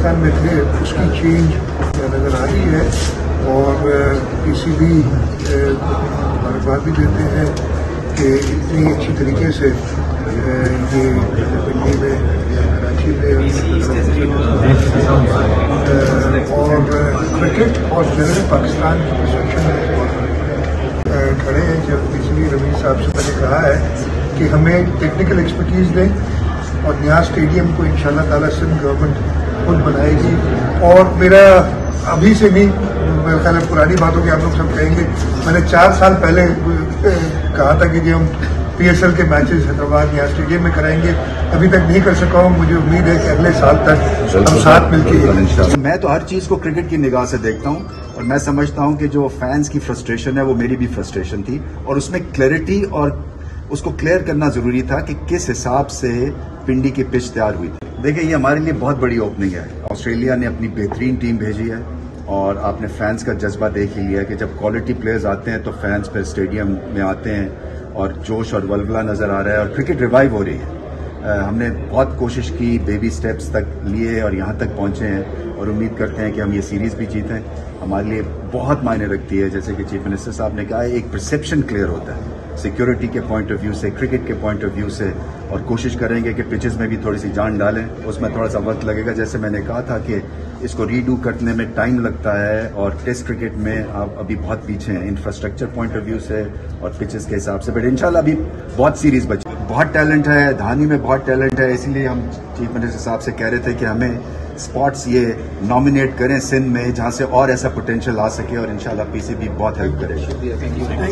پاکستان میں تھے اس کی چینج نظر آ رہی ہے، اور PCB مبارکباد بھی دیتے ہیں کہ اتنی اچھی طریقے سے یہ پنڈی میں کراچی میں اور کرکٹ اور جنرل پاکستان کی پوزیشن میں کھڑے ہیں. جب PCB رمیز صاحب سے میں نے کہا ہے کہ ہمیں ٹیکنیکل ایکسپرٹیز دیں، اور نیاز اسٹیڈیم کو انشاءاللہ تعالیٰ سندھ گورنمنٹ خود بنائے گی. اور میرا ابھی سے نہیں، میرا خیال ہے پرانی باتوں کی آپ لوگ سب کہیں گے، میں نے 4 سال پہلے کہا تھا کہ ہم PSL کے میچز حیدرآباد نیاز اسٹیڈیم میں کرائیں گے. ابھی تک نہیں کر سکا ہوں، مجھے امید ہے کہ اگلے سال تک ہم ساتھ مل کے. میں تو ہر چیز کو کرکٹ کی نگاہ سے دیکھتا ہوں، اور میں سمجھتا ہوں کہ جو فینس کی فرسٹریشن ہے وہ میری بھی فرسٹریشن تھی، اور اس میں کلیئرٹی اور اس کو کلیئر کرنا ضروری تھا کہ کس حساب سے پنڈی کی پچ تیار ہوئی تھی. دیکھیں یہ ہمارے لیے بہت بڑی اوپننگ ہے. آسٹریلیا نے اپنی بہترین ٹیم بھیجی ہے، اور آپ نے فینس کا جذبہ دیکھ ہی لیا کہ جب کوالٹی پلیئرز آتے ہیں تو فینس پھر اسٹیڈیم میں آتے ہیں، اور جوش اور ولولہ نظر آ رہا ہے، اور کرکٹ ریوائیو ہو رہی ہے. ہم نے بہت کوشش کی، بیبی سٹیپس تک لیے اور یہاں تک پہنچے ہیں، اور امید کرتے ہیں کہ ہم یہ سیریز بھی جیتیں. ہمارے لیے بہت معنی رکھتی ہے، جیسے کہ چیف منسٹر صاحب نے کہا ہے، ایک پرسیپشن کلیئر ہوتا ہے سیکیورٹی کے پوائنٹ آف ویو سے، کرکٹ کے پوائنٹ آف ویو سے، اور کوشش کریں گے کہ پچز میں بھی تھوڑی سی جان ڈالیں. اس میں تھوڑا سا وقت لگے گا، جیسے میں نے کہا تھا کہ اس کو ری ڈو کرنے میں ٹائم لگتا ہے، اور ٹیسٹ کرکٹ میں آپ ابھی بہت پیچھے ہیں انفراسٹرکچر پوائنٹ آف ویو سے اور پچز کے حساب سے. بٹ انشاءاللہ ابھی بہت سیریز بچی. بہت ٹیلنٹ ہے دھانی میں، بہت ٹیلنٹ ہے، اسی لیے ہم چیف منسٹر صاحب سے کہہ رہے تھے کہ ہمیں اسپاٹس یہ نامینیٹ کریں سندھ میں جہاں سے اور ایسا پوٹینشیل آ سکے، اور انشاءاللہ PCB بہت ہیلپ کرے گا.